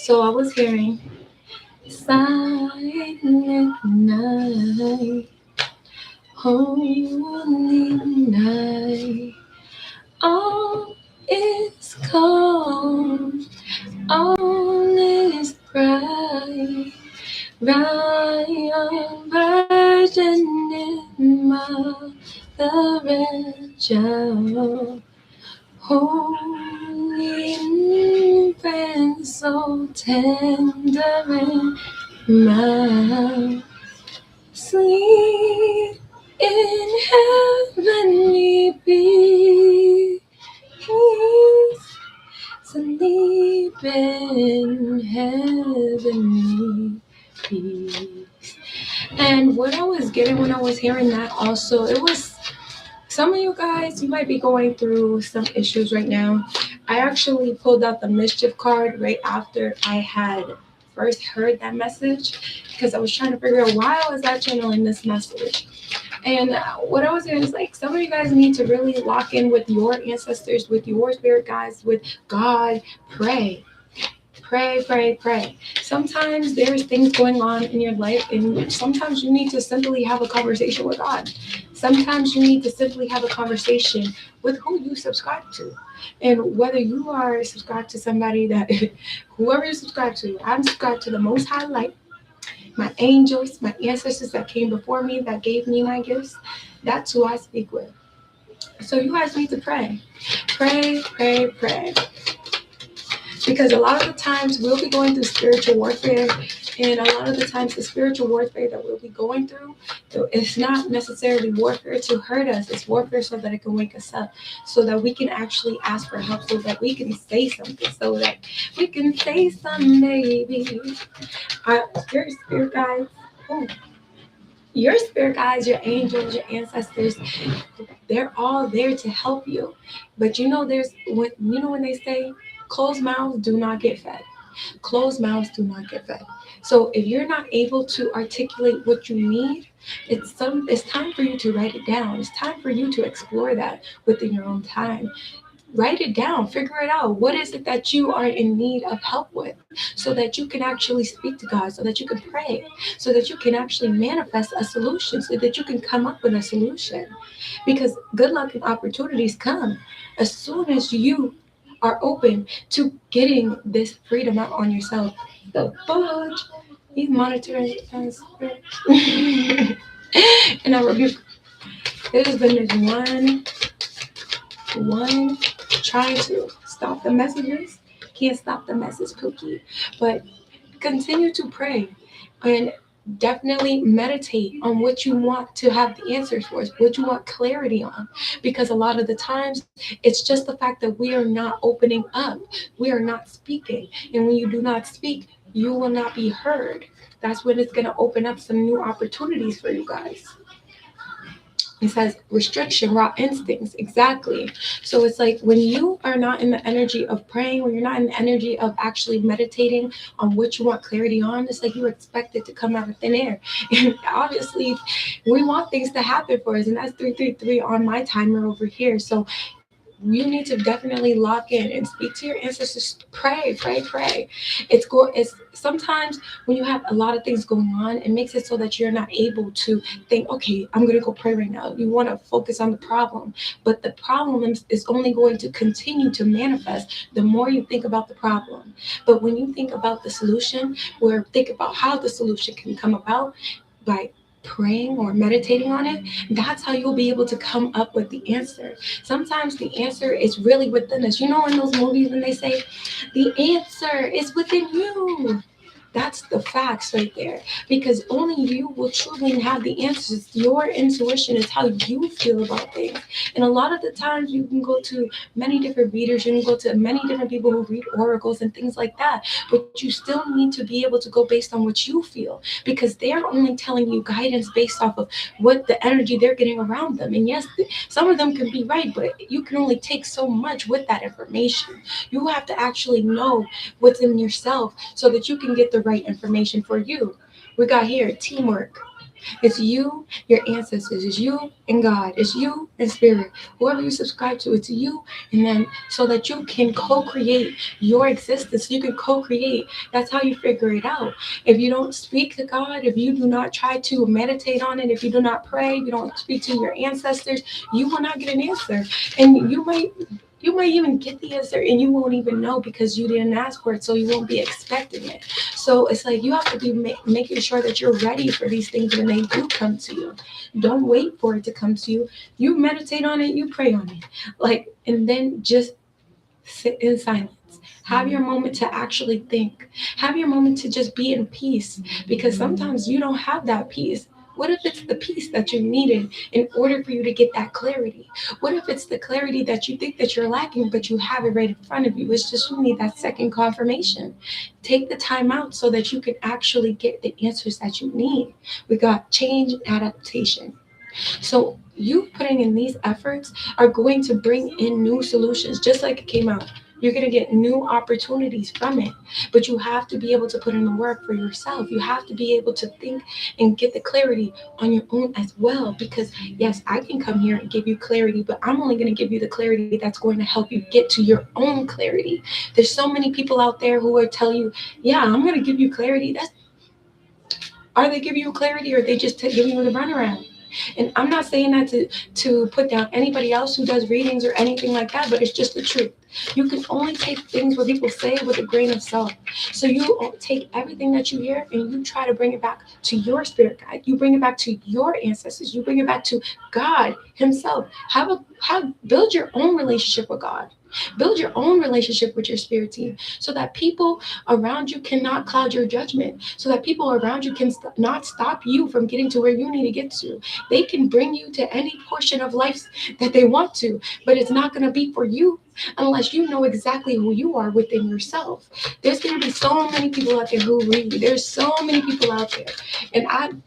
So I was hearing silent night, holy night, all is calm, all is bright, Ryan virgin in mother and child, holy infant, so tender and mild, sleep in heavenly peace, sleep in heavenly peace. And what I was getting when I was hearing that also, it was some of you guys, you might be going through some issues right now. I actually pulled out the mischief card right after I had first heard that message because I was trying to figure out why I was that channeling this message. And what I was doing is like some of you guys need to really lock in with your ancestors, with your spirit guides, with God. Pray. Pray, pray, pray. Sometimes there's things going on in your life, and sometimes you need to simply have a conversation with God. Sometimes you need to simply have a conversation with who you subscribe to. And whether you are subscribed to somebody that, whoever you subscribe to, I'm subscribed to the Most High Light, my angels, my ancestors that came before me, that gave me my gifts. That's who I speak with. So you guys need to pray. Pray, pray, pray. Because a lot of the times we'll be going through spiritual warfare, and a lot of the times the spiritual warfare that we'll be going through, it's not necessarily warfare to hurt us. It's warfare so that it can wake us up, so that we can actually ask for help, so that we can say something, so that we can say something, baby. Your spirit guides, oh, your spirit guides, your angels, your ancestors, they're all there to help you. But when they say closed mouths do not get fed. Closed mouths do not get fed. So if you're not able to articulate what you need, it's time for you to write it down. It's time for you to explore that within your own time. Write it down, figure it out. What is it that you are in need of help with, so that you can actually speak to God, so that you can pray, so that you can actually manifest a solution, so that you can come up with a solution. Because good luck and opportunities come as soon as you are open to getting this freedom out on yourself. The fudge, he's monitoring us. And I rebuke. There's been this one trying to stop the messages. Can't stop the message, Pookie. But continue to pray and definitely meditate on what you want to have the answers for, what you want clarity on. Because a lot of the times it's just the fact that we are not opening up, we are not speaking. And when you do not speak, you will not be heard. That's when it's going to open up some new opportunities for you guys. It says restriction, raw instincts. Exactly. So it's like when you are not in the energy of praying, when you're not in the energy of actually meditating on what you want clarity on, it's like you expect it to come out of thin air. And obviously, we want things to happen for us, and that's 333 on my timer over here. So you need to definitely lock in and speak to your ancestors. Pray, pray, pray. It's sometimes when you have a lot of things going on, it makes it so that you're not able to think, okay, I'm gonna go pray right now. You want to focus on the problem, but the problem is only going to continue to manifest the more you think about the problem. But when you think about the solution, or think about how the solution can come about by praying or meditating on it, that's how you'll be able to come up with the answer. Sometimes the answer is really within us. You know, in those movies when they say the answer is within you, that's the facts right there. Because only you will truly have the answers. Your intuition is how you feel about things. And a lot of the times you can go to many different readers, you can go to many different people who read oracles and things like that. But you still need to be able to go based on what you feel, because they're only telling you guidance based off of what the energy they're getting around them. And yes, some of them can be right, but you can only take so much with that information. You have to actually know what's in yourself so that you can get the right information for you. We got here teamwork. It's you, your ancestors. It's you and God. It's you and spirit. Whoever you subscribe to, it's you. And then so that you can co-create your existence. You can co-create. That's how you figure it out. If you don't speak to God, if you do not try to meditate on it, if you do not pray, if you don't speak to your ancestors, you will not get an answer. And you might even get the answer and you won't even know because you didn't ask for it, so you won't be expecting it. So it's like you have to be making sure that you're ready for these things when they do come to you. Don't wait for it to come to you. You meditate on it, you pray on it. And then just sit in silence. Have your moment to actually think. Have your moment to just be in peace, because sometimes you don't have that peace. What if it's the peace that you needed in order for you to get that clarity? What if it's the clarity that you think that you're lacking, but you have it right in front of you? It's just you need that second confirmation. Take the time out so that you can actually get the answers that you need. We got change, adaptation. So you putting in these efforts are going to bring in new solutions, just like it came out. You're going to get new opportunities from it, but you have to be able to put in the work for yourself. You have to be able to think and get the clarity on your own as well. Because yes, I can come here and give you clarity, but I'm only going to give you the clarity that's going to help you get to your own clarity. There's so many people out there who are telling you, yeah, I'm going to give you clarity. Are they giving you clarity, or are they just giving you the runaround? And I'm not saying that to put down anybody else who does readings or anything like that, but it's just the truth. You can only take things what people say with a grain of salt. So you take everything that you hear and you try to bring it back to your spirit guide. You bring it back to your ancestors. You bring it back to God Himself. Build your own relationship with God. Build your own relationship with your spirit team, so that people around you cannot cloud your judgment, so that people around you can not stop you from getting to where you need to get to. They can bring you to any portion of life that they want to, but it's not going to be for you unless you know exactly who you are within yourself. There's going to be so many people out there who read. There's so many people out there. And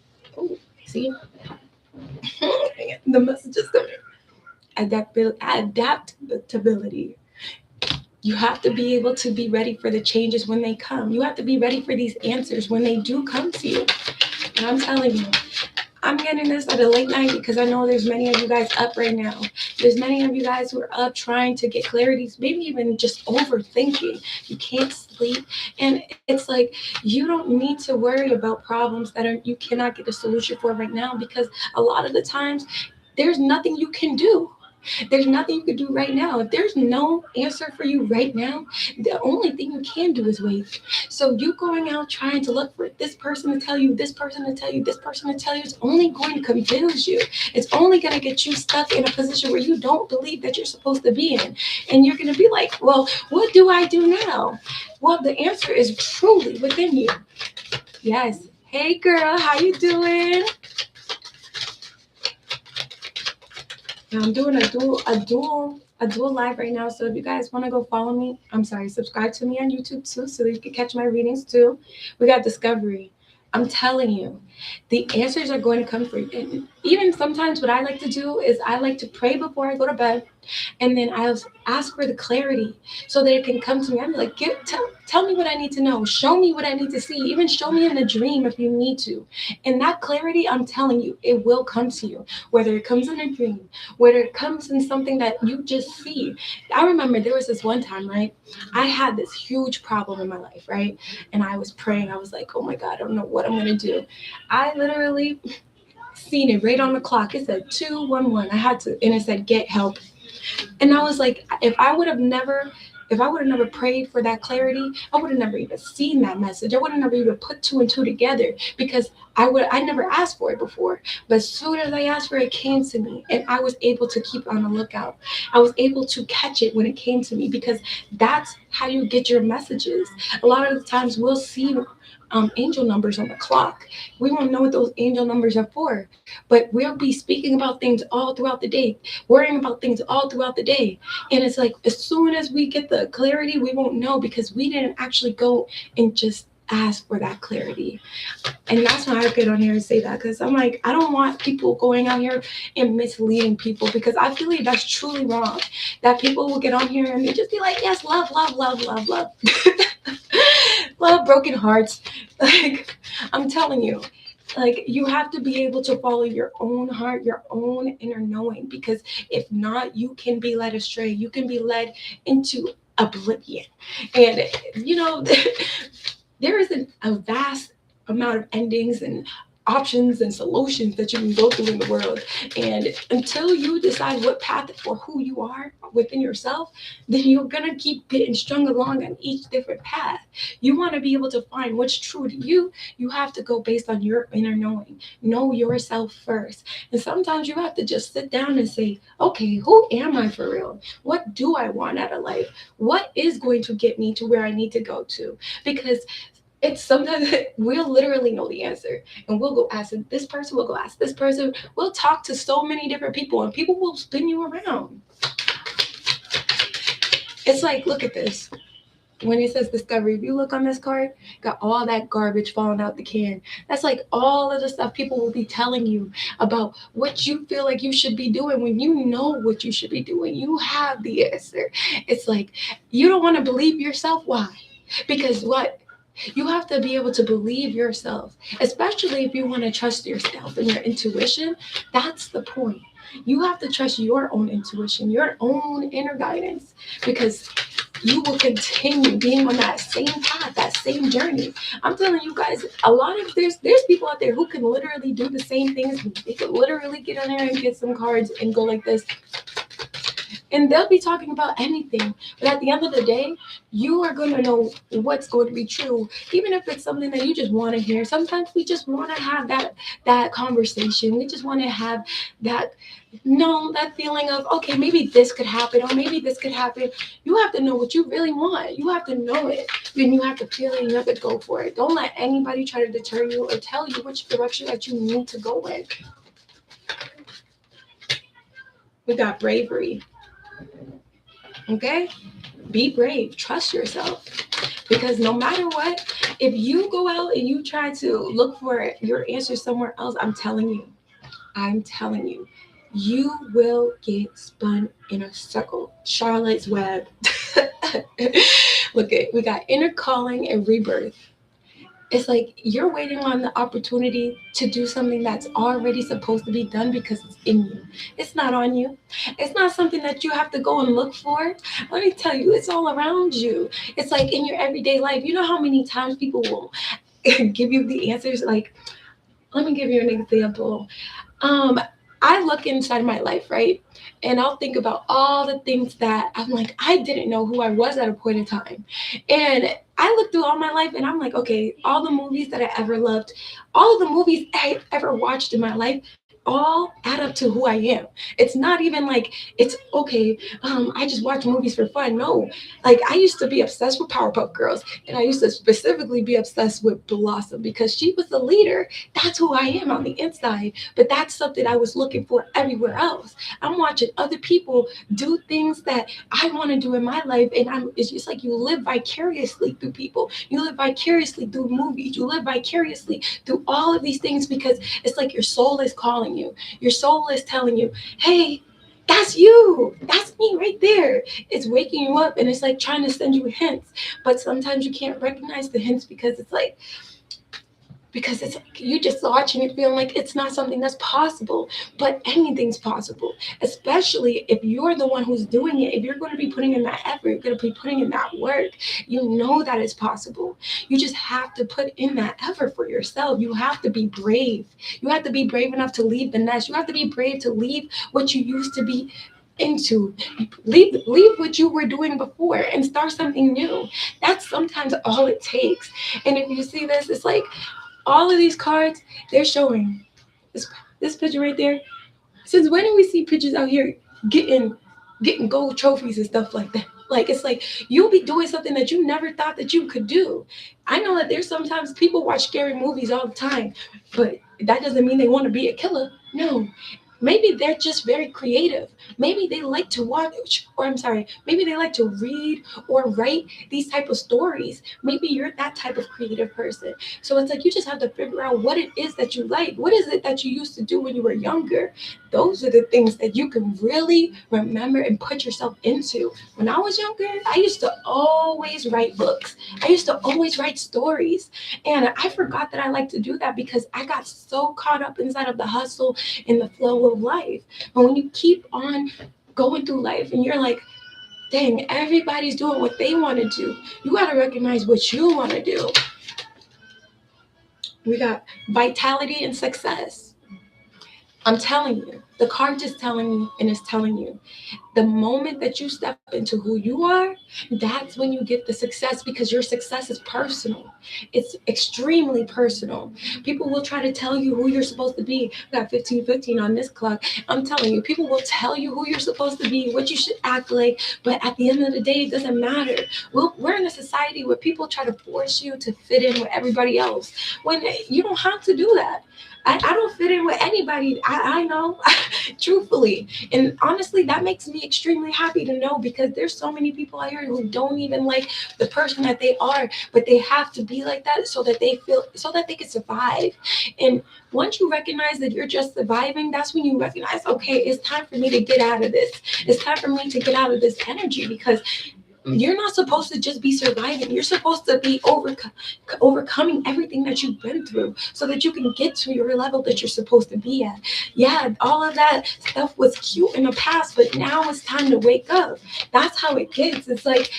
see, the message is coming. Adaptability. You have to be able to be ready for the changes when they come. You have to be ready for these answers when they do come to you. And I'm telling you, I'm getting this at a late night because I know there's many of you guys up right now. There's many of you guys who are up trying to get clarity, maybe even just overthinking. You can't sleep. And it's like you don't need to worry about problems that you cannot get a solution for right now, because a lot of the times there's nothing you can do. There's nothing you can do right now. If there's no answer for you right now, the only thing you can do is wait. So you going out trying to look for this person to tell you, this person to tell you, this person to tell you, it's only going to confuse you. It's only going to get you stuck in a position where you don't believe that you're supposed to be in. And you're going to be like, well, what do I do now? Well, the answer is truly within you. Yes. Hey, girl, how you doing? I'm doing a dual live right now. So if you guys want to go follow me, subscribe to me on YouTube too, so that you can catch my readings too. We got discovery. I'm telling you, the answers are going to come for you. And even sometimes what I like to do is I like to pray before I go to bed. And then I'll ask for the clarity so that it can come to me. I'm like, tell me what I need to know. Show me what I need to see. Even show me in a dream if you need to. And that clarity, I'm telling you, it will come to you. Whether it comes in a dream, whether it comes in something that you just see. I remember there was this one time, right? I had this huge problem in my life, right? And I was praying. I was like, oh my God, I don't know what I'm going to do. I literally seen it right on the clock. It said 211. And it said get help. And I was like, if I would have never prayed for that clarity, I would have never even seen that message. I would have never even put two and two together, because I never asked for it before. But as soon as I asked for it, it came to me, and I was able to keep on the lookout. I was able to catch it when it came to me, because that's how you get your messages. A lot of the times we'll see angel numbers on the clock. We won't know what those angel numbers are for, but we'll be speaking about things all throughout the day, worrying about things all throughout the day. And it's like, as soon as we get the clarity, we won't know, because we didn't actually go and just ask for that clarity. And that's why I get on here and say that, because I'm like, I don't want people going out here and misleading people, because I feel like that's truly wrong. That people will get on here and they just be like, yes, love, love, love, love, love. Love broken hearts. Like, I'm telling you, Like, you have to be able to follow your own heart, your own inner knowing, because if not, you can be led astray. You can be led into oblivion. And, you know, there is a vast amount of endings and options and solutions that you can go through in the world. And until you decide what path or who you are within yourself, then you're going to keep getting strung along on each different path. You want to be able to find what's true to you. You have to go based on your inner knowing. Know yourself first. And sometimes you have to just sit down and say, okay, who am I for real? What do I want out of life? What is going to get me to where I need to go to? Because it's sometimes we'll literally know the answer, and we'll go ask this person, we'll go ask this person, we'll talk to so many different people, and people will spin you around. It's like, look at this. When it says discovery, if you look on this card, got all that garbage falling out the can. That's like all of the stuff people will be telling you about what you feel like you should be doing when you know what you should be doing. You have the answer. It's like, you don't want to believe yourself. Why? Because what? You have to be able to believe yourself, especially if you want to trust yourself and your intuition. That's the point. You have to trust your own intuition, your own inner guidance, because you will continue being on that same path, that same journey. I'm telling you guys, a lot of there's people out there who can literally do the same things. They could literally get on there and get some cards and go like this. And they'll be talking about anything. But at the end of the day, you are going to know what's going to be true, even if it's something that you just want to hear. Sometimes we just want to have that conversation. We just want to have that feeling of, okay, maybe this could happen, or maybe this could happen. You have to know what you really want. You have to know it. Then you have to feel it, and you have to go for it. Don't let anybody try to deter you or tell you which direction that you need to go in. We got bravery. Okay? Be brave. Trust yourself. Because no matter what, if you go out and you try to look for your answer somewhere else, I'm telling you, you will get spun in a circle. Charlotte's Web. Look, we got inner calling and rebirth. It's like you're waiting on the opportunity to do something that's already supposed to be done because it's in you. It's not on you. It's not something that you have to go and look for. Let me tell you, it's all around you. It's like in your everyday life. You know how many times people will give you the answers? Like, let me give you an example. I look inside my life, right? And I'll think about all the things that I'm like, I didn't know who I was at a point in time. And I look through all my life and I'm like, okay, all the movies that I ever loved, all the movies I ever watched in my life, all add up to who I am. It's not even like it's okay. I just watch movies for fun. No, like I used to be obsessed with Powerpuff Girls, and I used to specifically be obsessed with Blossom because she was the leader. That's who I am on the inside. But that's something I was looking for everywhere else. I'm watching other people do things that I want to do in my life, and it's just like you live vicariously through people. You live vicariously through movies. You live vicariously through all of these things because it's like your soul is calling you. Your soul is telling you, hey, that's you. That's me right there. It's waking you up, and it's like trying to send you hints. But sometimes you can't recognize the hints because it's like you just watching it feeling like it's not something that's possible. But anything's possible, especially if you're the one who's doing it. If you're going to be putting in that effort, you're going to be putting in that work, you know that it's possible. You just have to put in that effort for yourself. You have to be brave. You have to be brave enough to leave the nest. You have to be brave to leave what you used to be into. Leave what you were doing before and start something new. That's sometimes all it takes. And if you see this, it's like all of these cards, they're showing this picture right there. Since when do we see pictures out here getting gold trophies and stuff like that? Like, it's like you'll be doing something that you never thought that you could do. I know that there's sometimes people watch scary movies all the time, but that doesn't mean they want to be a killer. No. Maybe they're just very creative. Maybe they like to watch, or I'm sorry, maybe they like to read or write these type of stories. Maybe you're that type of creative person. So it's like you just have to figure out what it is that you like. What is it that you used to do when you were younger those are the things that you can really remember and put yourself into. When I was younger, I used to always write books. I used to always write stories. And I forgot that I like to do that because I got so caught up inside of the hustle and the flow of life. But when you keep on going through life and you're like, dang, everybody's doing what they want to do, you got to recognize what you want to do. We got vitality and success. I'm telling you, the card is telling me and it's telling you, the moment that you step into who you are, that's when you get the success, because your success is personal. It's extremely personal. People will try to tell you who you're supposed to be. We got 15:15 on this clock. I'm telling you, people will tell you who you're supposed to be, what you should act like, but at the end of the day, it doesn't matter. We're in a society where people try to force you to fit in with everybody else when you don't have to do that. I don't fit in with anybody. I know, truthfully. And honestly, that makes me extremely happy to know, because there's so many people out here who don't even like the person that they are, but they have to be like that so that they can survive. And once you recognize that you're just surviving, that's when you recognize, okay, it's time for me to get out of this. It's time for me to get out of this energy, because you're not supposed to just be surviving. You're supposed to be overcoming everything that you've been through so that you can get to your level that you're supposed to be at. Yeah, all of that stuff was cute in the past, but now it's time to wake up. That's how it gets. It's like,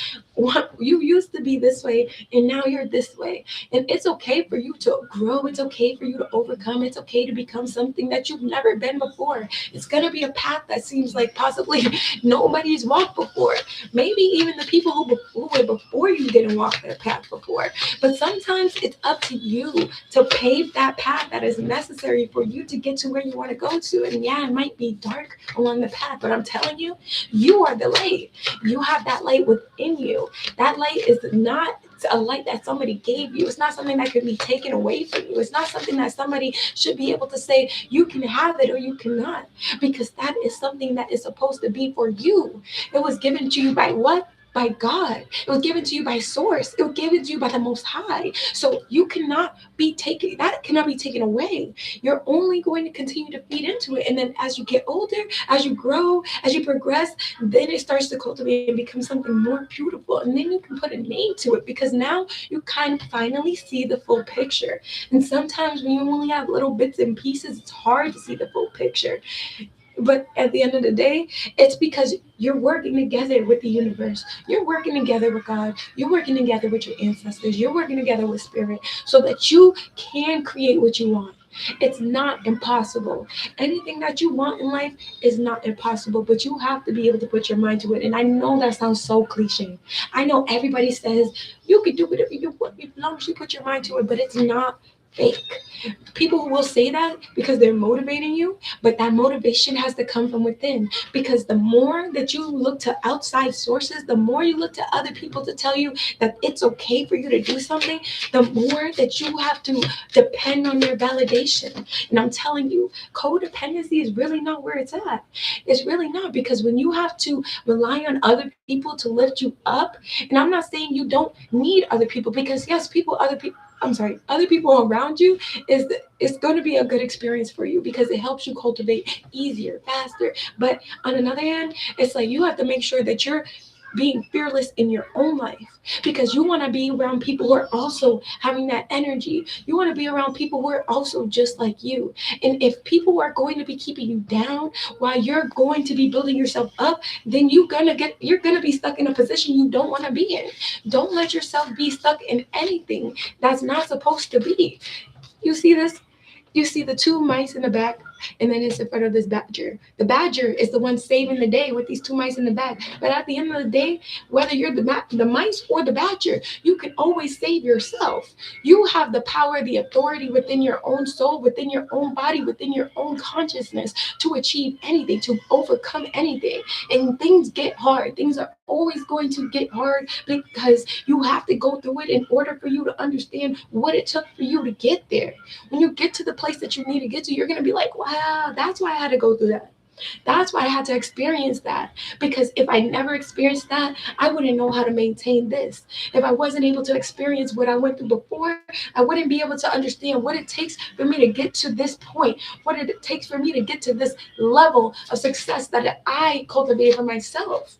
you used to be this way and now you're this way. And it's okay for you to grow. It's okay for you to overcome. It's okay to become something that you've never been before. It's going to be a path that seems like possibly nobody's walked before. Maybe even the people who were before you didn't walk that path before. But sometimes it's up to you to pave that path that is necessary for you to get to where you want to go to. And yeah, it might be dark along the path, but I'm telling you, you are the light. You have that light within you. That light is not a light that somebody gave you. It's not something that can be taken away from you. It's not something that somebody should be able to say you can have it or you cannot, because that is something that is supposed to be for you. It was given to you by what? By God. It was given to you by source. It was given to you by the Most High. So you cannot be taken, that cannot be taken away. You're only going to continue to feed into it. And then as you get older, as you grow, as you progress, then it starts to cultivate and become something more beautiful. And then you can put a name to it, because now you kind of finally see the full picture. And sometimes when you only have little bits and pieces, it's hard to see the full picture. But at the end of the day, it's because you're working together with the universe. You're working together with God. You're working together with your ancestors. You're working together with spirit so that you can create what you want. It's not impossible. Anything that you want in life is not impossible, but you have to be able to put your mind to it. And I know that sounds so cliche. I know everybody says you can do whatever you want as long as you put your mind to it, but it's not fake. People will say that because they're motivating you, but that motivation has to come from within. Because the more that you look to outside sources, the more you look to other people to tell you that it's okay for you to do something, the more that you have to depend on their validation. And I'm telling you, codependency is really not where it's at. It's really not, because when you have to rely on other people to lift you up, and I'm not saying you don't need other people, because yes, other people around you it's going to be a good experience for you, because it helps you cultivate easier, faster. But on another hand, it's like you have to make sure that you're being fearless in your own life, because you want to be around people who are also having that energy. You want to be around people who are also just like you. And if people are going to be keeping you down while you're going to be building yourself up, then you're gonna be stuck in a position you don't want to be in. Don't let yourself be stuck in anything that's not supposed to be. You see this? You see the two mice in the back, and then it's in front of this badger. The badger is the one saving the day with these two mice in the back. But at the end of the day, whether you're the mice or the badger, you can always save yourself. You have the power, the authority within your own soul, within your own body, within your own consciousness to achieve anything, to overcome anything. And things get hard. Things are always going to get hard, because you have to go through it in order for you to understand what it took for you to get there. When you get to the place that you need to get to, you're going to be like, wow, that's why I had to go through that. That's why I had to experience that. Because if I never experienced that, I wouldn't know how to maintain this. If I wasn't able to experience what I went through before, I wouldn't be able to understand what it takes for me to get to this point, what it takes for me to get to this level of success that I cultivated for myself.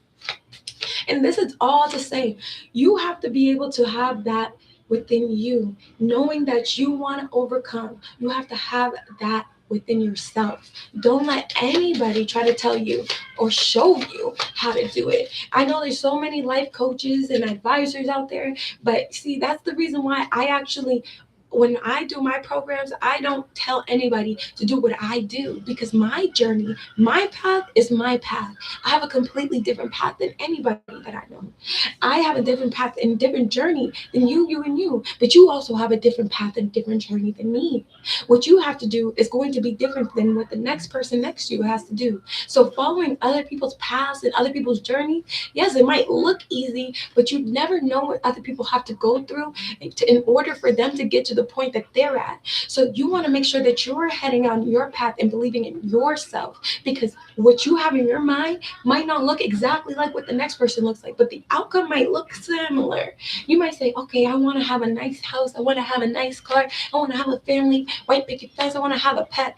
And this is all to say, you have to be able to have that within you, knowing that you want to overcome. You have to have that within yourself. Don't let anybody try to tell you or show you how to do it. I know there's so many life coaches and advisors out there, but see, that's the reason why I actually, when I do my programs, I don't tell anybody to do what I do, because my journey, my path is my path. I have a completely different path than anybody that I know. I have a different path and different journey than you, and you. But you also have a different path and different journey than me. What you have to do is going to be different than what the next person next to you has to do. So following other people's paths and other people's journey, yes, it might look easy, but you never know what other people have to go through in order for them to get to the point that they're at. So you want to make sure that you're heading on your path and believing in yourself, because what you have in your mind might not look exactly like what the next person looks like, but the outcome might look similar. You might say, okay, I want to have a nice house, I want to have a nice car, I want to have a family, white picket fence, I want to have a pet.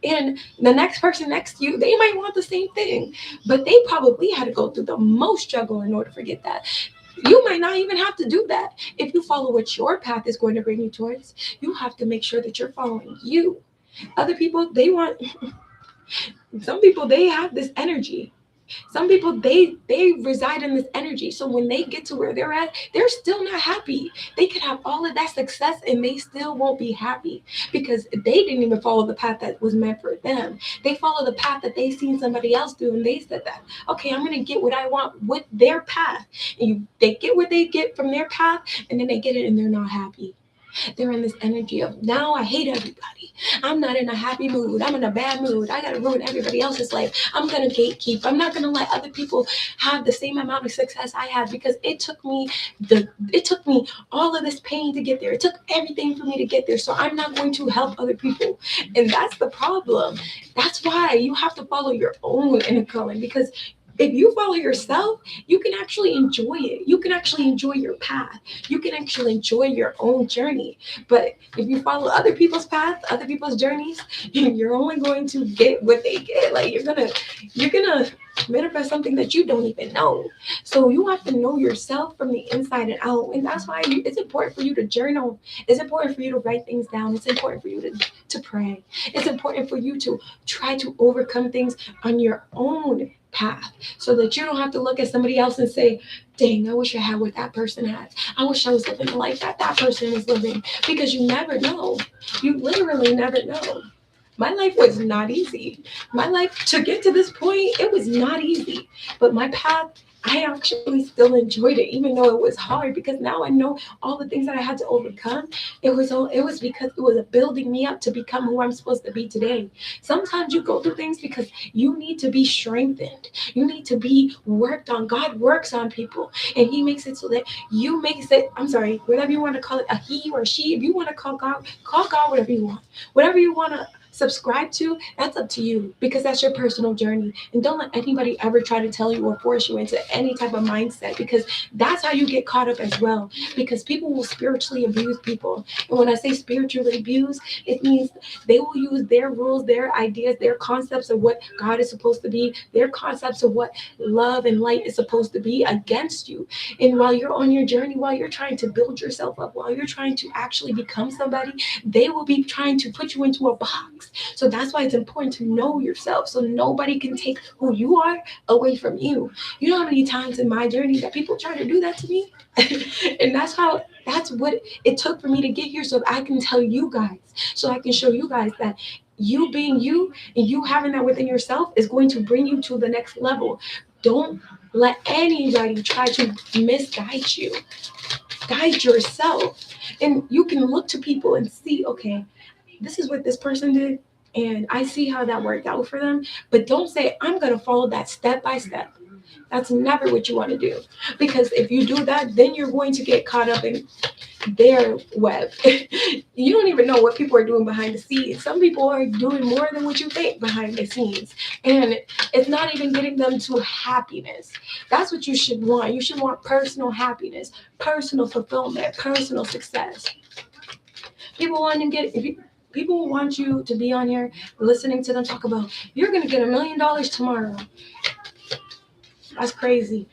And the next person next to you, they might want the same thing, but they probably had to go through the most struggle in order to get that. You might not even have to do that. If you follow what your path is going to bring you towards, you have to make sure that you're following you. Other people, they want, some people, they have this energy. Some people, they reside in this energy. So when they get to where they're at, they're still not happy. They could have all of that success and they still won't be happy, because they didn't even follow the path that was meant for them. They follow the path that they seen somebody else do, and they said that, okay, I'm gonna get what I want with their path. And they get what they get from their path, and then they get it and they're not happy. They're in this energy of, now I hate everybody. I'm not in a happy mood. I'm in a bad mood. I gotta ruin everybody else's life. I'm gonna gatekeep. I'm not gonna let other people have the same amount of success I had, because it took me all of this pain to get there. It took everything for me to get there. So I'm not going to help other people. And that's the problem. That's why you have to follow your own inner calling, because if you follow yourself, you can actually enjoy it. You can actually enjoy your path. You can actually enjoy your own journey. But if you follow other people's paths, other people's journeys, you're only going to get what they get. Like you're gonna manifest something that you don't even know. So you have to know yourself from the inside and out. And that's why it's important for you to journal. It's important for you to write things down. It's important for you to pray. It's important for you to try to overcome things on your own path, so that you don't have to look at somebody else and say, dang, I wish I had what that person has. I wish I was living the life that that person is living, because you never know. You literally never know. My life was not easy. My life, to get to this point, it was not easy. But my path, I actually still enjoyed it, even though it was hard, because now I know all the things that I had to overcome. It was because it was building me up to become who I'm supposed to be today. Sometimes you go through things because you need to be strengthened. You need to be worked on. God works on people, and He makes it so that you makes it. I'm sorry, whatever you want to call it, a he or a she. If you want to call God whatever you want. Whatever you want to subscribe to, that's up to you, because that's your personal journey. And don't let anybody ever try to tell you or force you into any type of mindset, because that's how you get caught up as well. Because people will spiritually abuse people. And when I say spiritually abuse, it means they will use their rules, their ideas, their concepts of what God is supposed to be, their concepts of what love and light is supposed to be against you. And while you're on your journey, while you're trying to build yourself up, while you're trying to actually become somebody, they will be trying to put you into a box. So that's why it's important to know yourself, so nobody can take who you are away from you. You know how many times in my journey that people try to do that to me? And that's what it took for me to get here, so that I can tell you guys, so I can show you guys that you being you and you having that within yourself is going to bring you to the next level. Don't let anybody try to misguide you. Guide yourself. And you can look to people and see, okay, this is what this person did, and I see how that worked out for them. But don't say, I'm going to follow that step by step. That's never what you want to do. Because if you do that, then you're going to get caught up in their web. You don't even know what people are doing behind the scenes. Some people are doing more than what you think behind the scenes. And it's not even getting them to happiness. That's what you should want. You should want personal happiness, personal fulfillment, personal success. People want to get if you, People want you to be on here listening to them talk about you're gonna get $1 million tomorrow. That's crazy.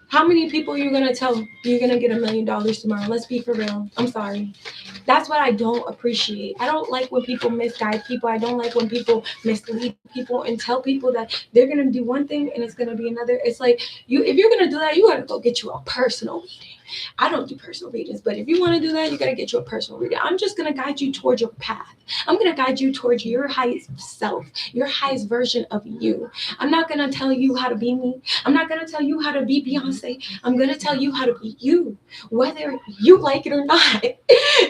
How many people are you gonna tell you're gonna get $1 million tomorrow? Let's be for real. I'm sorry. That's what I don't appreciate. I don't like when people misguide people. I don't like when people mislead people and tell people that they're gonna do one thing and it's gonna be another. It's like if you're gonna do that, you gotta go get you a personal reading. I don't do personal readings, but if you want to do that, you got to get you a personal reading. I'm just going to guide you towards your path. I'm going to guide you towards your highest self, your highest version of you. I'm not going to tell you how to be me. I'm not going to tell you how to be Beyonce. I'm going to tell you how to be you, whether you like it or not.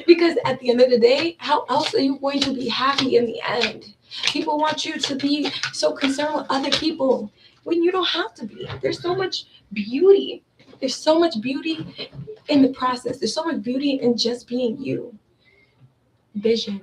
Because at the end of the day, how else are you going to be happy in the end? People want you to be so concerned with other people when you don't have to be. There's so much beauty. There's so much beauty in the process. There's so much beauty in just being you. Vision.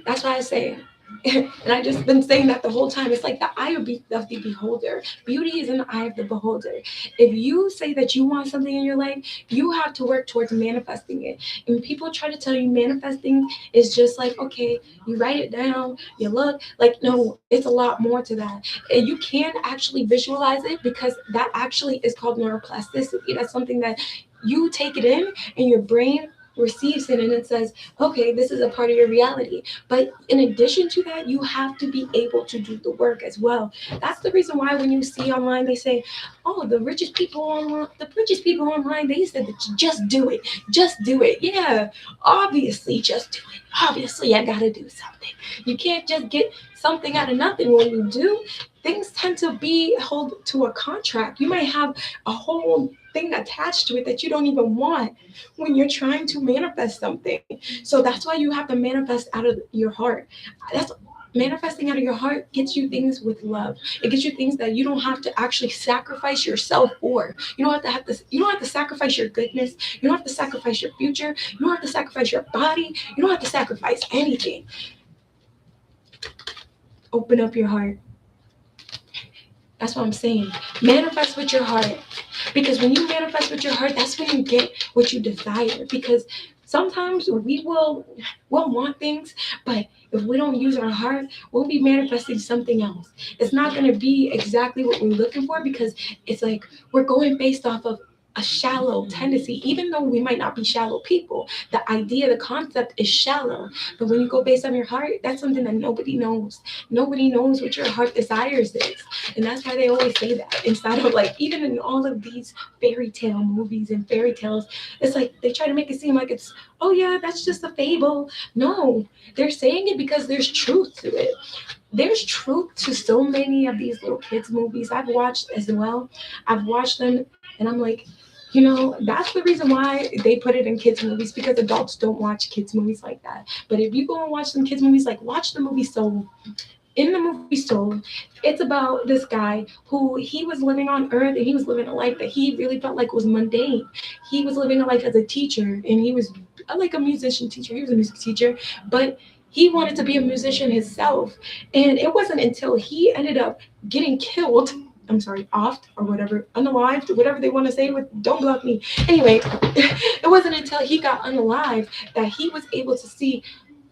That's why I say, and I just been saying that the whole time. It's like the eye of the beholder. Beauty is in the eye of the beholder. If you say that you want something in your life, you have to work towards manifesting it. And people try to tell you manifesting is just like, okay, you write it down, you look. Like, no, it's a lot more to that. And you can actually visualize it because that actually is called neuroplasticity. That's something that you take it in and your brain receives it and it says, okay, this is a part of your reality. But in addition to that, you have to be able to do the work as well. That's the reason why when you see online, they say, oh, the richest people online, they said that you just do it. Just do it. Yeah, obviously, just do it. Obviously, I got to do something. You can't just get something out of nothing. When you do, things tend to be held to a contract. You might have a whole thing attached to it that you don't even want when you're trying to manifest something. So that's why you have to manifest out of your heart. That's Manifesting out of your heart gets you things with love. It gets you things that you don't have to actually sacrifice yourself for. You don't have to sacrifice your goodness. You don't have to sacrifice your future. You don't have to sacrifice your body. You don't have to sacrifice anything. Open up your heart. That's what I'm saying. Manifest with your heart. Because when you manifest with your heart, that's when you get what you desire. Because sometimes we'll want things, but if we don't use our heart, we'll be manifesting something else. It's not going to be exactly what we're looking for because it's like we're going based off of a shallow tendency, even though we might not be shallow people. The idea, the concept is shallow. But when you go based on your heart, that's something that nobody knows. Nobody knows what your heart desires is. And that's why they always say that. Instead of like, even in all of these fairy tale movies and fairy tales, it's like they try to make it seem like it's, oh yeah, that's just a fable. No, they're saying it because there's truth to it. There's truth to so many of these little kids movies I've watched as well. I've watched them and I'm like, that's the reason why they put it in kids movies, because adults don't watch kids movies like that. But if you go and watch some kids movies, like watch the movie Soul. In the movie Soul, it's about this guy who he was living on Earth and he was living a life that he really felt like was mundane. He was living a life as a teacher and he was like a musician teacher. He was a music teacher, but he wanted to be a musician himself. And it wasn't until he ended up getting killed. I'm sorry, offed or whatever, unalived, whatever they want to say with, don't block me. Anyway, it wasn't until he got unalived that he was able to see,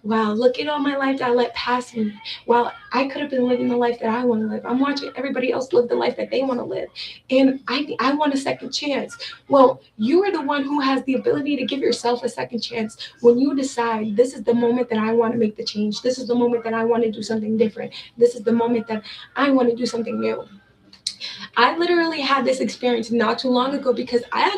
wow, look at all my life that I let pass me. Wow, I could have been living the life that I want to live. I'm watching everybody else live the life that they want to live. And I want a second chance. Well, you are the one who has the ability to give yourself a second chance when you decide this is the moment that I want to make the change. This is the moment that I want to do something different. This is the moment that I want to do something new. I literally had this experience not too long ago because I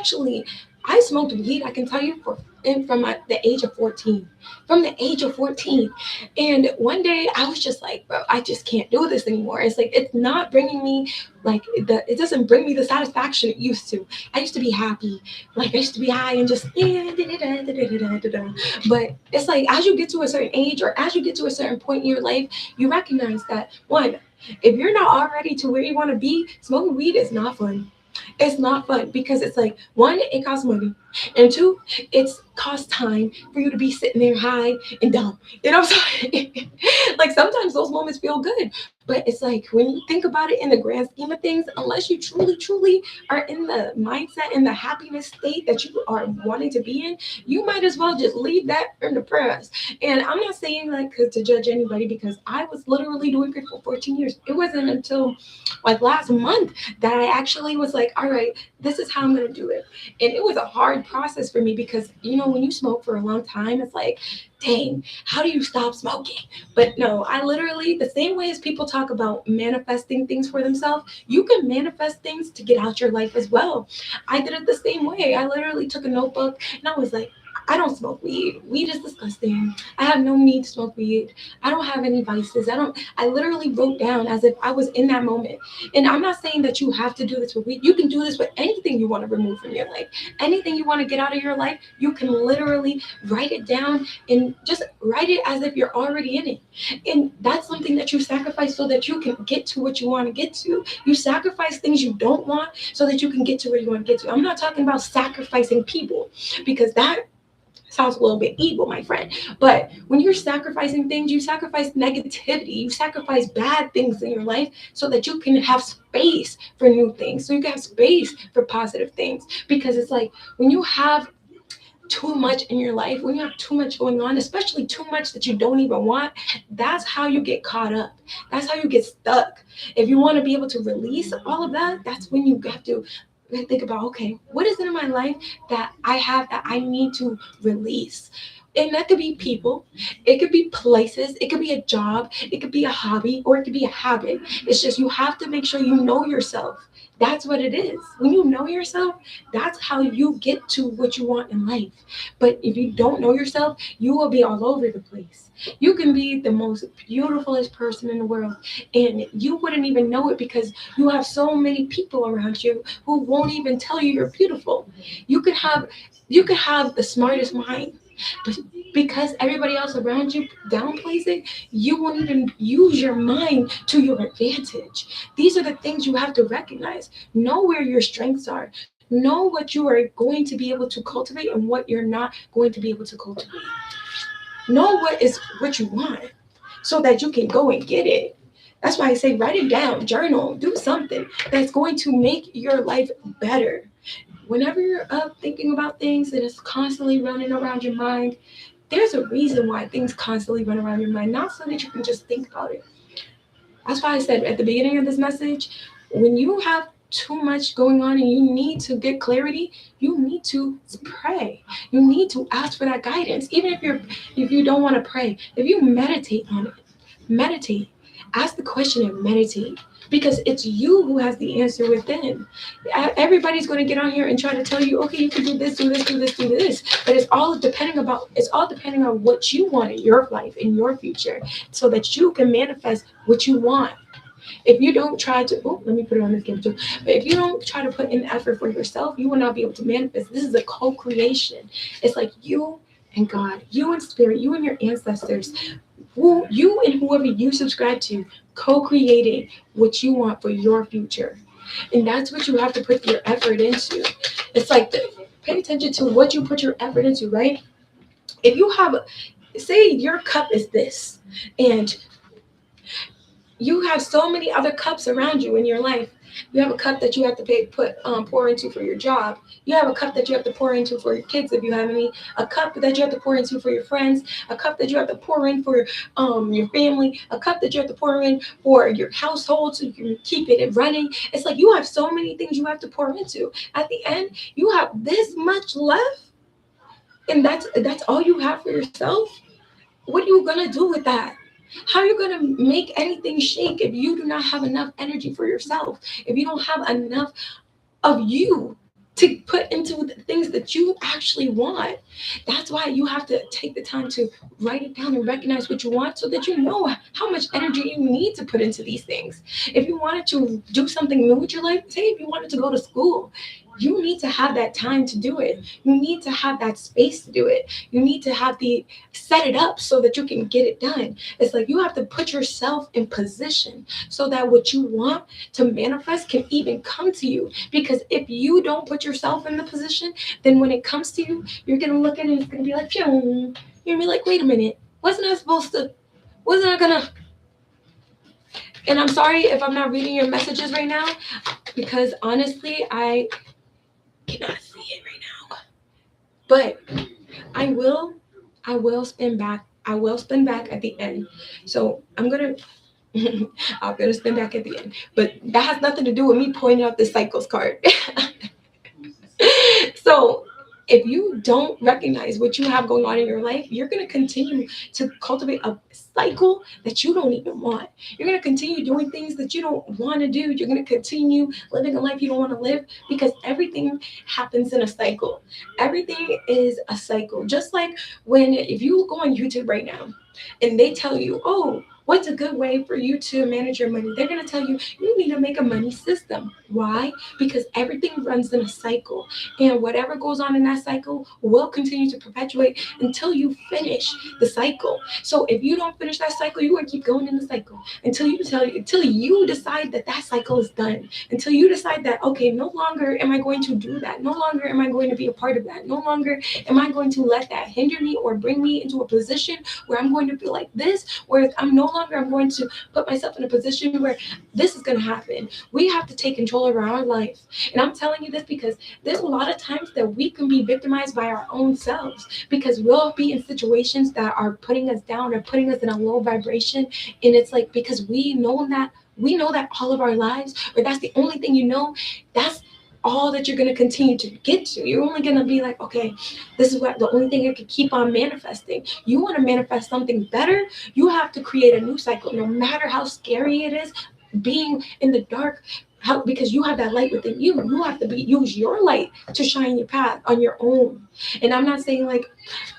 I smoked weed, I can tell you, from the age of 14. From the age of 14. And one day I was just like, bro, I just can't do this anymore. It's like, it's not bringing me, like, it doesn't bring me the satisfaction it used to. I used to be happy. Like, I used to be high and just, yeah, but it's like, as you get to a certain age or as you get to a certain point in your life, you recognize that, one, if you're not already to where you want to be, smoking weed is not fun. It's not fun because it's like, one, it costs money, and two, it's cost time for you to be sitting there high and dumb. You know what I'm saying? Like, sometimes those moments feel good, but it's like, when you think about it in the grand scheme of things, unless you truly, truly are in the mindset and the happiness state that you are wanting to be in, you might as well just leave that in the press. And I'm not saying like to judge anybody, because I was literally doing it for 14 years. It wasn't until like last month that I actually was like, all right, this is how I'm going to do it. And it was a hard process for me because, when you smoke for a long time, it's like, dang, how do you stop smoking? But no, I literally, the same way as people talk about manifesting things for themselves, you can manifest things to get out your life as well. I did it the same way. I literally took a notebook and I was like, I don't smoke weed. Weed is disgusting. I have no need to smoke weed. I don't have any vices. I literally wrote down as if I was in that moment. And I'm not saying that you have to do this with weed. You can do this with anything you want to remove from your life. Anything you want to get out of your life, you can literally write it down and just write it as if you're already in it. And that's something that you sacrifice so that you can get to what you want to get to. You sacrifice things you don't want so that you can get to where you want to get to. I'm not talking about sacrificing people, because that sounds a little bit evil, my friend. But when you're sacrificing things, you sacrifice negativity, you sacrifice bad things in your life so that you can have space for new things, so you can have space for positive things. Because it's like, when you have too much in your life, when you have too much going on, especially too much that you don't even want, that's how you get caught up. That's how you get stuck. If you want to be able to release all of that, that's when you have to think about, okay, what is it in my life that I have that I need to release? And that could be people, it could be places, it could be a job, it could be a hobby, or it could be a habit. It's just, you have to make sure you know yourself. That's what it is. When you know yourself, that's how you get to what you want in life. But if you don't know yourself, you will be all over the place. You can be the most beautifulest person in the world, and you wouldn't even know it because you have so many people around you who won't even tell you you're beautiful. You could have the smartest mind, but because everybody else around you downplays it, you won't even use your mind to your advantage. These are the things you have to recognize. Know where your strengths are. Know what you are going to be able to cultivate and what you're not going to be able to cultivate. Know what you want so that you can go and get it. That's why I say, write it down, journal, do something that's going to make your life better. Whenever you're up thinking about things that is constantly running around your mind, there's a reason why things constantly run around your mind, not so that you can just think about it. That's why I said at the beginning of this message, when you have too much going on and you need to get clarity, you need to pray. You need to ask for that guidance. Even if you don't want to pray, if you meditate on it, meditate. Ask the question and meditate, because it's you who has the answer within. Everybody's going to get on here and try to tell you, okay, you can do this, do this, do this, do this, but it's all depending on what you want in your life, in your future, so that you can manifest what you want. If you don't try to, oh, let me put it on this camera too. But if you don't try to put in effort for yourself, you will not be able to manifest. This is a co-creation. It's like you and God, you and spirit, you and your ancestors, you and whoever you subscribe to, co-creating what you want for your future. And that's what you have to put your effort into. It's like, pay attention to what you put your effort into, right? If you have, say your cup is this, and you have so many other cups around you in your life. You have a cup that you have to pour into for your job. You have a cup that you have to pour into for your kids, if you have any. A cup that you have to pour into for your friends. A cup that you have to pour in for your family. A cup that you have to pour in for your household so you can keep it running. It's like you have so many things you have to pour into. At the end, you have this much left, and that's all you have for yourself. What are you gonna do with that? How are you going to make anything shake if you do not have enough energy for yourself? If you don't have enough of you? to put into the things that you actually want. That's why you have to take the time to write it down and recognize what you want so that you know how much energy you need to put into these things. If you wanted to do something new with your life, say if you wanted to go to school, you need to have that time to do it. You need to have that space to do it. You need to have the set it up so that you can get it done. It's like you have to put yourself in position so that what you want to manifest can even come to you. Because if you don't put yourself in the position, then when it comes to you, you're gonna look at it and it's gonna be like, you're gonna be like, wait a minute, wasn't I supposed to? Wasn't I gonna? And I'm sorry if I'm not reading your messages right now, because honestly, I cannot see it right now. But I will spin back. I will spin back at the end. So I'm gonna I'm gonna spin back at the end. But that has nothing to do with me pointing out the cycles card. So if you don't recognize what you have going on in your life, you're going to continue to cultivate a cycle that you don't even want. You're going to continue doing things that you don't want to do. You're going to continue living a life you don't want to live, because everything happens in a cycle. Everything is a cycle. Just like if you go on YouTube right now and they tell you, oh, what's a good way for you to manage your money? They're going to tell you, you need to make a money system. Why? Because everything runs in a cycle. And whatever goes on in that cycle will continue to perpetuate until you finish the cycle. So if you don't finish that cycle, you're going to keep going in the cycle until you decide that cycle is done. Until you decide that, okay, no longer am I going to do that. No longer am I going to be a part of that. No longer am I going to let that hinder me or bring me into a position where I'm going to feel like this, where I'm going to put myself in a position where this is going to happen. We have to take control of our own life. And I'm telling you this because there's a lot of times that we can be victimized by our own selves, because we'll be in situations that are putting us down or putting us in a low vibration. And it's like, because we know that all of our lives, or that's the only thing you know, that's all that you're going to continue to get to. You're only going to be like, okay, this is the only thing I could keep on manifesting. You want to manifest something better, you have to create a new cycle, no matter how scary it is being in the dark. Because you have that light within you. You have to use your light to shine your path on your own. And I'm not saying like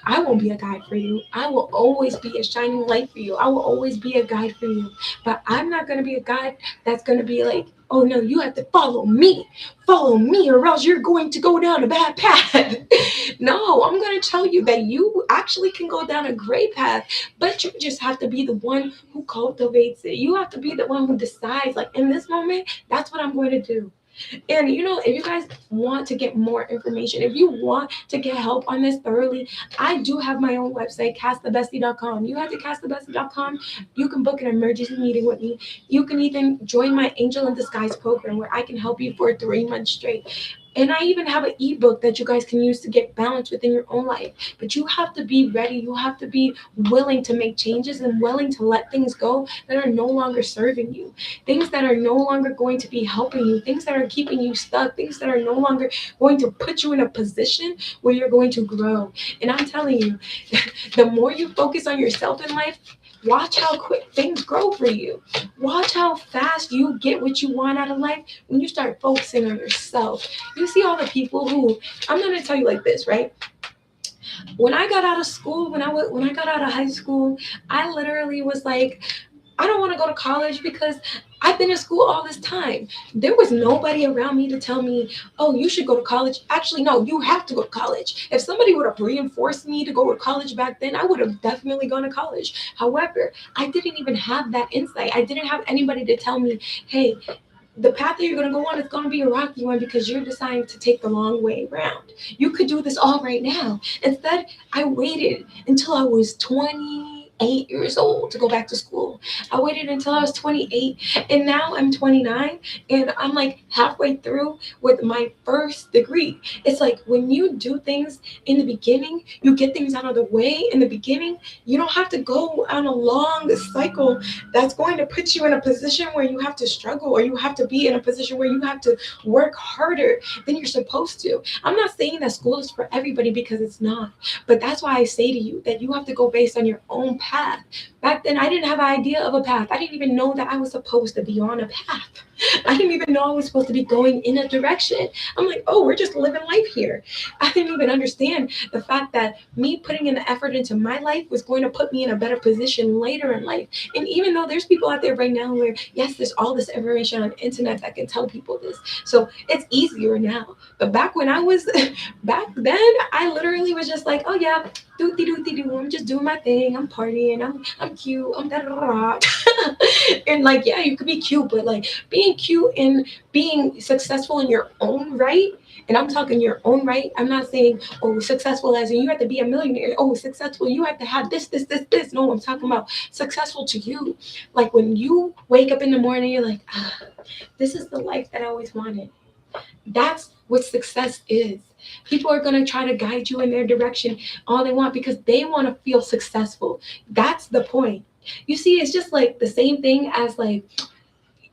I won't be a guide for you. I will always be a shining light for you. I will always be a guide for you. But I'm not going to be a guide that's going to be like, oh no, you have to follow me, or else you're going to go down a bad path. No, I'm going to tell you that you actually can go down a great path, but you just have to be the one who cultivates it. You have to be the one who decides, like, in this moment, that's what I'm going to do. And if you guys want to get more information, if you want to get help on this thoroughly, I do have my own website, kasthebestie.com. You head to kasthebestie.com. You can book an emergency meeting with me. You can even join my Angel in Disguise program, where I can help you for 3 months straight. And I even have an ebook that you guys can use to get balance within your own life. But you have to be ready. You have to be willing to make changes and willing to let things go that are no longer serving you. Things that are no longer going to be helping you. Things that are keeping you stuck. Things that are no longer going to put you in a position where you're going to grow. And I'm telling you, the more you focus on yourself in life, watch how quick things grow for you. Watch how fast you get what you want out of life when you start focusing on yourself. You see all the people who, I'm going to tell you like this, right? When I got out of school, when I got out of high school, I literally was like, I don't want to go to college because I've been in school all this time. There was nobody around me to tell me, oh, you should go to college. Actually, no, you have to go to college. If somebody would have reinforced me to go to college back then, I would have definitely gone to college. However, I didn't even have that insight. I didn't have anybody to tell me, hey, the path that you're going to go on is going to be a rocky one because you're deciding to take the long way around. You could do this all right now. Instead, I waited until I was 28 years old to go back to school. I waited until I was 28, and now I'm 29, and I'm like halfway through with my first degree. It's like when you do things in the beginning, you get things out of the way in the beginning. You don't have to go on a long cycle that's going to put you in a position where you have to struggle, or you have to be in a position where you have to work harder than you're supposed to. I'm not saying that school is for everybody, because it's not. But that's why I say to you that you have to go based on your own path. Back then, I didn't have an idea of a path. I didn't even know that I was supposed to be on a path. I didn't even know I was supposed to be going in a direction. I'm like, oh, we're just living life here. I didn't even understand the fact that me putting in the effort into my life was going to put me in a better position later in life. And even though there's people out there right now where, yes, there's all this information on the internet that can tell people this. So it's easier now. But back when I was, back then, I literally was just like, oh yeah, doo. I'm just doing my thing. I'm partying. I'm cute. I'm da da da. And like, yeah, you could be cute, but like being cute and being successful in your own right. And I'm talking your own right. I'm not saying, oh, successful as in you have to be a millionaire. Oh, successful, you have to have this. No, I'm talking about successful to you. Like when you wake up in the morning, you're like, this is the life that I always wanted. That's what success is. People are going to try to guide you in their direction all they want because they want to feel successful. That's the point. You see, it's just like the same thing as like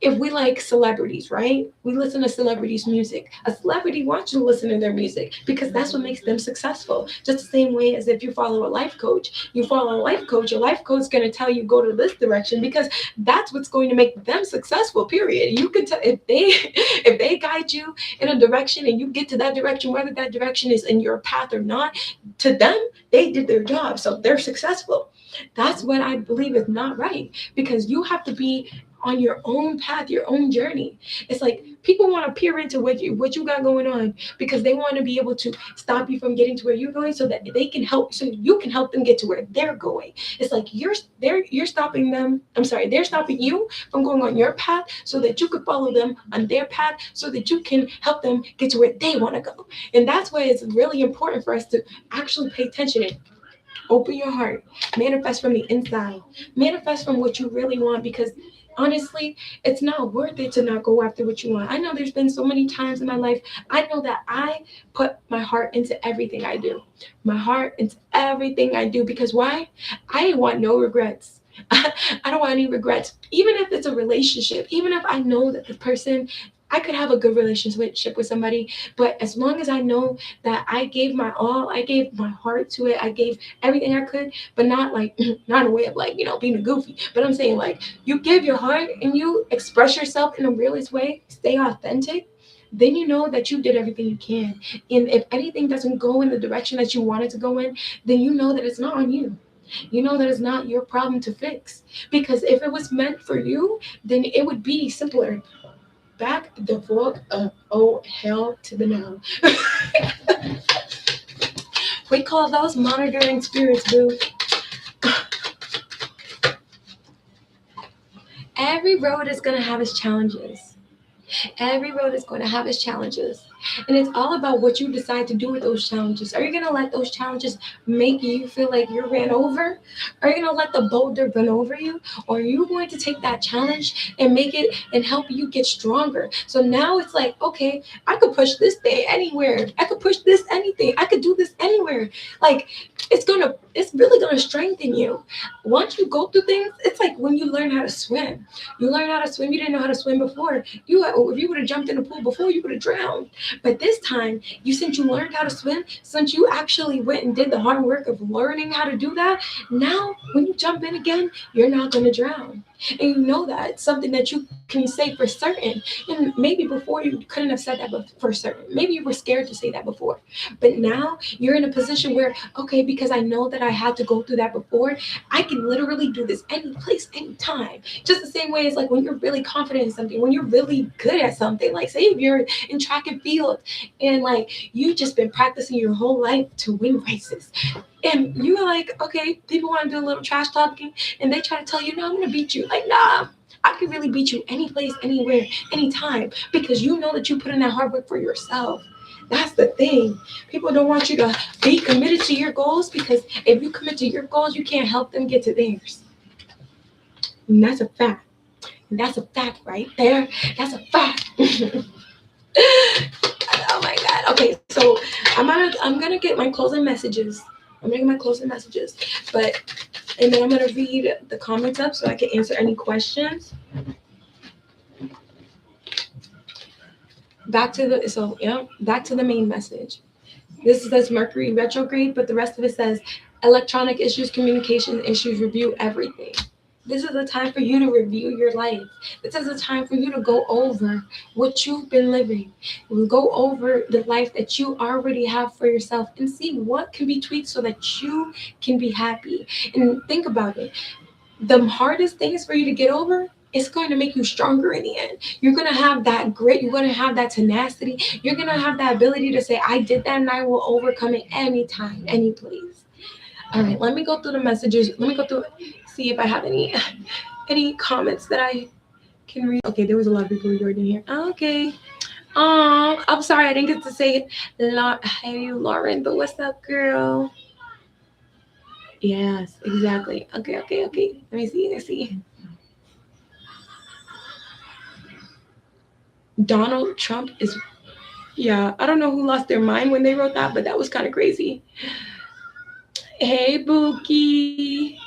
if we like celebrities, right? We listen to celebrities' music. A celebrity wants you to listen to their music because that's what makes them successful. Just the same way as if you follow a life coach, you follow a life coach, your life coach is going to tell you go to this direction because that's what's going to make them successful, period. You can tell if they guide you in a direction and you get to that direction, whether that direction is in your path or not, to them, they did their job. So they're successful. That's what I believe is not right because you have to be on your own path, your own journey. It's like people want to peer into what you got going on because they want to be able to stop you from getting to where you're going so that they can help, so you can help them get to where they're going. It's like you're stopping them. I'm sorry, they're stopping you from going on your path so that you could follow them on their path so that you can help them get to where they want to go. And that's why it's really important for us to actually pay attention and open your heart, manifest from the inside, manifest from what you really want because honestly, it's not worth it to not go after what you want. I know there's been so many times in my life, I know that I put my heart into everything I do. My heart into everything I do because why? I want no regrets. I don't want any regrets. Even if it's a relationship, even if I know that the person I could have a good relationship with somebody, but as long as I know that I gave my all, I gave my heart to it, I gave everything I could, but not like, not in a way of like, being a goofy, but I'm saying like, you give your heart and you express yourself in the realest way, stay authentic, then you know that you did everything you can. And if anything doesn't go in the direction that you wanted to go in, then you know that it's not on you. You know that it's not your problem to fix. Because if it was meant for you, then it would be simpler. Back the fuck up. Oh, hell to the no. We call those monitoring spirits, boo. Every road is going to have its challenges. Every road is going to have its challenges. And it's all about what you decide to do with those challenges. Are you going to let those challenges make you feel like you're ran over? Are you going to let the boulder run over you? Or are you going to take that challenge and make it and help you get stronger? So now it's like, okay, I could push this day anywhere. I could push this anything. I could do this anywhere. Like, it's really going to strengthen you. Once you go through things, it's like when you learn how to swim. You learn how to swim. You didn't know how to swim before. If you would have jumped in the pool before, you would have drowned. But this time, since you learned how to swim, since you actually went and did the hard work of learning how to do that, now when you jump in again, you're not going to drown. And you know that. It's something that you can say for certain. And maybe before you couldn't have said that for certain. Maybe you were scared to say that before. But now you're in a position where, okay, because I know that I had to go through that before, I can literally do this any place, anytime. Just the same way as like when you're really confident in something, when you're really good at something. Like say if you're in track and field and like you've just been practicing your whole life to win races. And you're like, okay, people want to do a little trash talking and they try to tell you, no, I'm going to beat you. Like, nah, I can really beat you any place, anywhere, anytime, because you know that you put in that hard work for yourself. That's the thing. People don't want you to be committed to your goals because if you commit to your goals, you can't help them get to theirs. And that's a fact. And that's a fact right there. That's a fact. Oh my God. Okay, so I'm gonna get my closing messages. I'm gonna get my closing messages, and then I'm gonna read the comments up so I can answer any questions. Back to the main message. This says Mercury retrograde, but the rest of it says electronic issues, communication issues, review everything. This is a time for you to review your life. This is a time for you to go over what you've been living. Go over the life that you already have for yourself and see what can be tweaked so that you can be happy. And think about it. The hardest things for you to get over, it's going to make you stronger in the end. You're going to have that grit. You're going to have that tenacity. You're going to have that ability to say, I did that and I will overcome it anytime, any place. All right, let me go through the messages. Let me go through, see if I have any comments that I can read. Okay, there was a lot of people enjoyed in here. Okay. I'm sorry I didn't get to say it. Hey, Lauren, but what's up, girl? Yes, exactly. Okay. Let me see. Donald Trump is, yeah, I don't know who lost their mind when they wrote that, but that was kind of crazy. Hey, Bookie.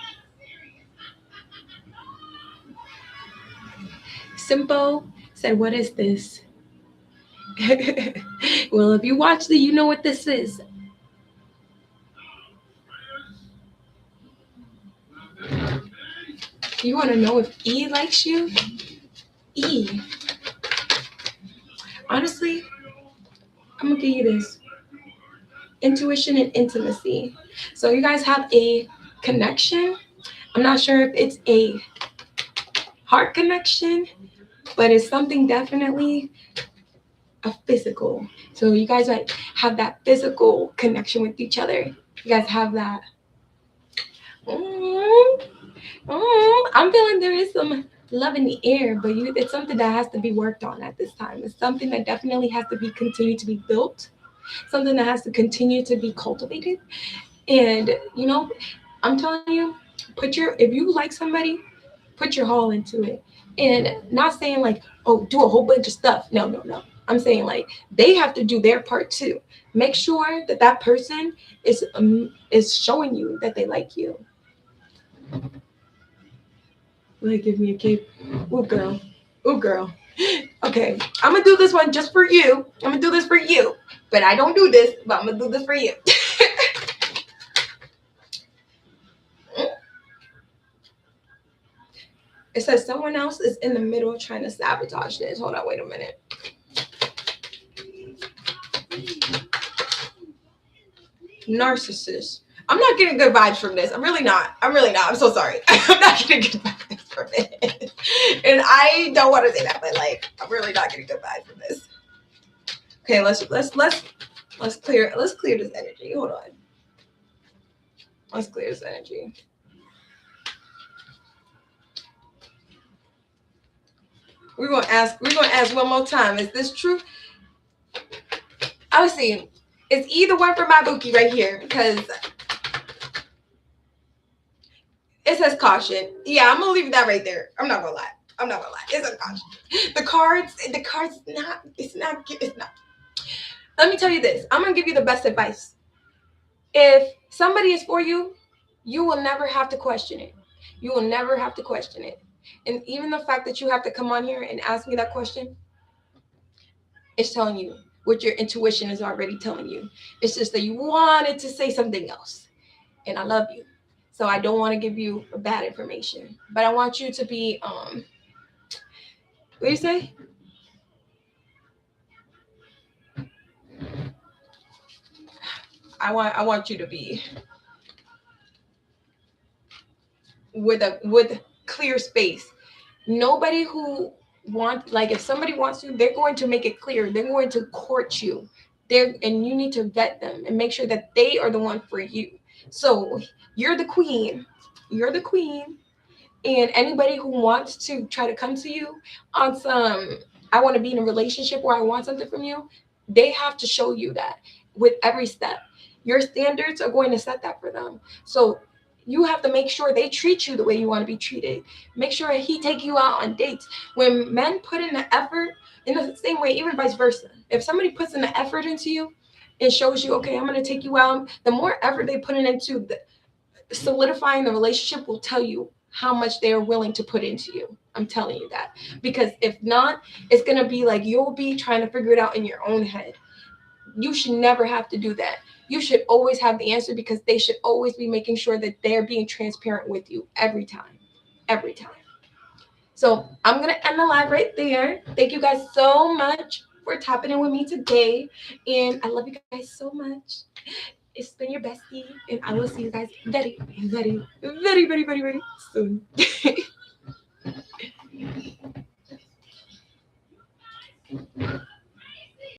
Simpo said, what is this? Well, if you watched it, you know what this is. You want to know if E likes you? E. Honestly, I'm going to give you this. Intuition and intimacy. So you guys have a connection. I'm not sure if it's a heart connection, but it's something definitely a physical. So you guys might have that physical connection with each other. You guys have that. I'm feeling there is some love in the air, but it's something that has to be worked on at this time. It's something that definitely has to be continued to be built, something that has to continue to be cultivated. And I'm telling you, if you like somebody, put your all into it. And not saying like, oh, do a whole bunch of stuff. No. I'm saying like they have to do their part too. Make sure that person is showing you that they like you. Like, give me a cape. Ooh, girl. Okay, I'm gonna do this one just for you. I'm gonna do this for you. But I don't do this, but I'm gonna do this for you. It says someone else is in the middle trying to sabotage this. Hold on, wait a minute. Narcissist. I'm not getting good vibes from this. I'm really not. I'm so sorry. I'm not getting good vibes from it. And I don't want to say that, but like, I'm really not getting good vibes from this. Okay, let's clear this energy. Hold on. Let's clear this energy. We're gonna ask one more time. Is this true? I was saying it's either one for my Bookie right here because it says caution. Yeah, I'm gonna leave that right there. I'm not gonna lie. It says caution. The cards. It's not. Let me tell you this. I'm gonna give you the best advice. If somebody is for you, you will never have to question it. And even the fact that you have to come on here and ask me that question, it's telling you what your intuition is already telling you. It's just that you wanted to say something else. And I love you. So I don't want to give you bad information. But I want you to be, what do you say? I want you to be with clear space. Nobody who wants, like if somebody wants you, they're going to make it clear. They're going to court you. And you need to vet them and make sure that they are the one for you. So you're the queen. And anybody who wants to try to come to you on some, I want to be in a relationship or I want something from you, they have to show you that with every step. Your standards are going to set that for them. So you have to make sure they treat you the way you want to be treated. Make sure he take you out on dates. When men put in the effort, in the same way, even vice versa. If somebody puts in the effort into you and shows you, okay, I'm going to take you out, the more effort they put into solidifying the relationship will tell you how much they are willing to put into you. I'm telling you that. Because if not, it's going to be like you'll be trying to figure it out in your own head. You should never have to do that. you should always have the answer, because they should always be making sure that they're being transparent with you every time. Every time. So I'm going to end the live right there. Thank you guys so much for tapping in with me today. And I love you guys so much. It's been your bestie. And I will see you guys very, very, very, very, very, very soon.